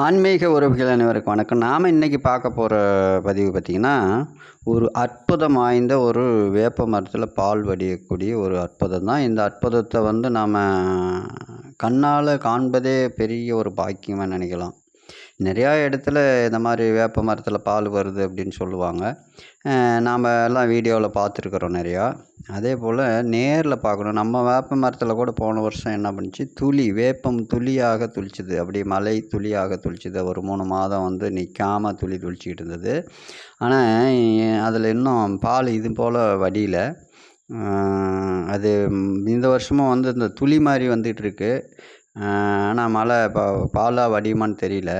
ஆன்மீக உறவுகள் அனைவருக்கும் வணக்கம். நாம் இன்றைக்கி பார்க்க போகிற பதிவு பார்த்திங்கன்னா, ஒரு அற்புதம் வாய்ந்த ஒரு வேப்ப மரத்தில் பால் வடியக்கூடிய ஒரு அற்புதம் தான். இந்த அற்புதத்தை நாம் கண்ணால் காண்பதே பெரிய ஒரு பாக்கியமாக நினைக்கலாம். நிறையா இடத்துல இந்த மாதிரி வேப்ப மரத்தில் பால் வருது அப்படின்னு சொல்லுவாங்க. நாம் எல்லாம் வீடியோவில் பார்த்துருக்குறோம் நிறையா. அதே போல் நேரில் பார்க்கணும். நம்ம வேப்ப மரத்தில் கூட போன வருஷம் என்ன பண்ணுச்சு, வேப்பம் துளியாக துளிச்சுது. அப்படி மழை துளியாக துளிச்சுது. ஒரு 3 மாதம் நிற்காம துளி துளிச்சிக்கிட்டு இருந்தது. ஆனால் அதில் இன்னும் பால் இது போல் வடியல. அது இந்த வருஷமும் இந்த துளி மாதிரி வந்துகிட்ருக்கு. ஆனால் மழை பாலாக வடியுமான்னு தெரியல.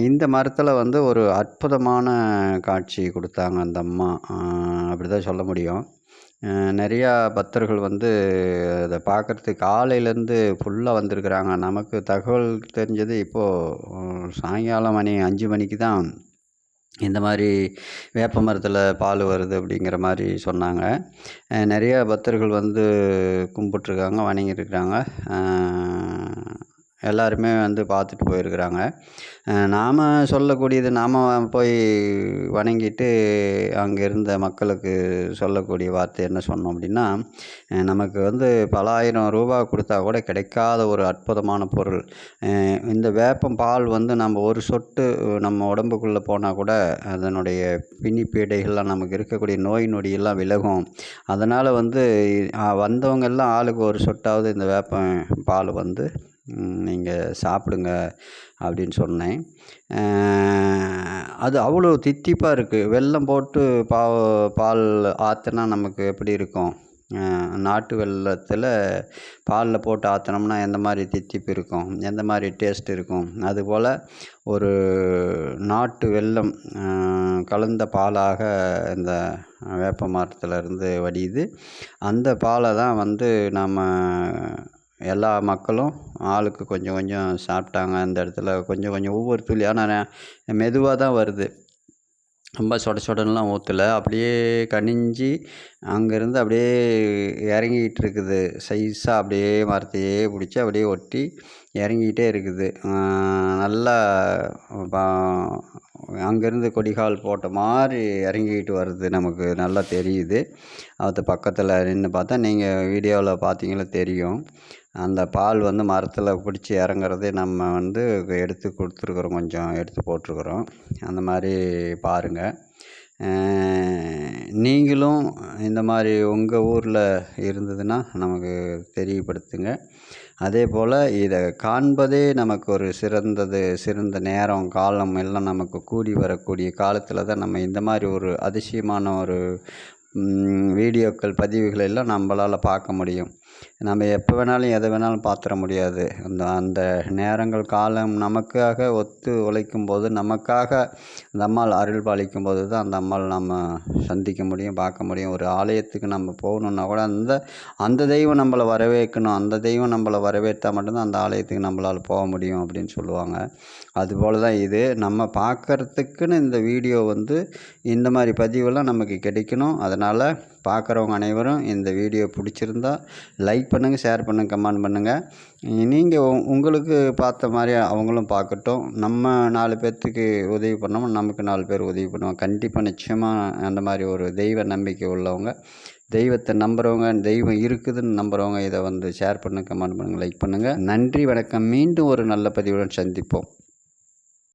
இந்த மரத்தில் ஒரு அற்புதமான காட்சி கொடுத்தாங்க அந்த அம்மா. அப்படி தான் சொல்ல முடியும். நிறையா பக்தர்கள் அதை பார்க்குறதுக்கு காலையிலேருந்து ஃபுல்லாக வந்திருக்கிறாங்க. நமக்கு தகவல் தெரிஞ்சது இப்போது சாயங்காலம் மணி 5 மணிக்கு தான் இந்த மாதிரி வேப்ப மரத்தில் பால் வருது அப்படிங்கிற மாதிரி சொன்னாங்க. நிறையா பக்தர்கள் கும்பிட்ருக்காங்க, வணங்கியிருக்கிறாங்க. எல்லாருமே பார்த்துட்டு போயிருக்கிறாங்க. நாம் சொல்லக்கூடியது நாம் போய் வணங்கிட்டு அங்கே இருந்த மக்களுக்கு சொல்லக்கூடிய வார்த்தை என்ன சொன்னோம் அப்படின்னா, நமக்கு பலாயிரம் ரூபா கொடுத்தா கூட கிடைக்காத ஒரு அற்புதமான பொருள். இந்த வேப்பம் பால் நம்ம ஒரு சொட்டு நம்ம உடம்புக்குள்ளே போனால் கூட அதனுடைய பிணிப்பீடைகள்லாம் நமக்கு இருக்கக்கூடிய நோய் நொடியெல்லாம் விலகும். அதனால் வந்தவங்க எல்லாம் ஆளுக்கு ஒரு சொட்டாவது இந்த வேப்பம் பால் நீங்கள் சாப்பிடுங்க அப்படின்னு சொன்னேன். அது அவ்வளோ தித்திப்பாக இருக்குது. வெல்லம் போட்டு பால் ஆற்றினா நமக்கு எப்படி இருக்கும்? நாட்டு வெல்லத்தில் பாலில் போட்டு ஆற்றினோம்னா எந்த மாதிரி தித்திப்பு இருக்கும், எந்த மாதிரி டேஸ்ட் இருக்கும், அதுபோல் ஒரு நாட்டு வெல்லம் கலந்த பாலாக இந்த வேப்ப மரத்துலேருந்து வடியுது. அந்த பாலை தான் நம்ம எல்லா மக்களும் ஆளுக்கு கொஞ்சம் கொஞ்சம் சாப்பிட்டாங்க. அந்த இடத்துல கொஞ்சம் கொஞ்சம் ஒவ்வொரு துளி. ஆனால் மெதுவாக தான் வருது. ரொம்ப சொட சொடன்லாம் ஊற்றலை. அப்படியே கனிஞ்சி அங்கேருந்து அப்படியே இறங்கிக்கிட்டு இருக்குது. சைஸாக அப்படியே மரத்தையே பிடிச்சி அப்படியே ஒட்டி இறங்கிக்கிட்டே இருக்குது. நல்லா அங்கேருந்து கொடிகால் போட்ட மாதிரி இறங்கிக்கிட்டு வருது. நமக்கு நல்லா தெரியுது. அது பக்கத்தில் நின்று பார்த்தா, நீங்கள் வீடியோவில் பார்த்தீங்கன்னா தெரியும். அந்த பால் மரத்தில் பிடிச்சி இறங்குறதே நம்ம எடுத்து கொடுத்துருக்குறோம், கொஞ்சம் எடுத்து போட்டிருக்குறோம். அந்த மாதிரி பாருங்கள். நீங்களும் இந்த மாதிரி உங்கள் ஊரில் இருந்ததுன்னா நமக்கு தெரியப்படுத்துங்க. அதே போல் இதை காண்பதே நமக்கு ஒரு சிறந்த நேரம், காலம் எல்லாம் நமக்கு கூடி வரக்கூடிய காலத்தில் தான் நம்ம இந்த மாதிரி ஒரு அதிசயமான ஒரு வீடியோக்கள், பதிவுகள் எல்லாம் நம்மளால் பார்க்க முடியும். நம்ம எப்போ வேணாலும் எதை வேணாலும் பார்த்துட முடியாது. அந்த நேரங்கள், காலம் நமக்காக ஒத்து உழைக்கும் போது, நமக்காக அந்த அம்மாள் அருள் பாலிக்கும் போது தான் அந்த அம்மாள் நம்ம சந்திக்க முடியும், பார்க்க முடியும். ஒரு ஆலயத்துக்கு நம்ம போகணுன்னா கூட அந்த தெய்வம் நம்மளை வரவேற்கணும். அந்த தெய்வம் நம்மளை வரவேற்றால் மட்டும்தான் அந்த ஆலயத்துக்கு நம்மளால் போக முடியும் அப்படின்னு சொல்லுவாங்க. அதுபோல் தான் இது. நம்ம பார்க்குறதுக்குன்னு இந்த வீடியோ இந்த மாதிரி பதிவெல்லாம் நமக்கு கிடைக்கணும். அதனால் பார்க்குறவங்க அனைவரும் இந்த வீடியோ பிடிச்சிருந்தா லைக் பண்ணுங்கள், ஷேர் பண்ணுங்கள், கமெண்ட் பண்ணுங்கள். நீங்கள் உங்களுக்கு பார்த்த மாதிரி அவங்களும் பார்க்கட்டும். நம்ம 4 பேர்த்துக்கு உதவி பண்ணோம், நமக்கு 4 பேர் உதவி பண்ணுவோம். கண்டிப்பாக நிச்சயமாக அந்த மாதிரி ஒரு தெய்வ நம்பிக்கை உள்ளவங்க, தெய்வத்தை நம்புகிறவங்க, தெய்வம் இருக்குதுன்னு நம்புகிறவங்க இதை ஷேர் பண்ணுங்கள், கமெண்ட் பண்ணுங்கள், லைக் பண்ணுங்கள். நன்றி, வணக்கம். மீண்டும் ஒரு நல்ல பதிவுடன் சந்திப்போம்.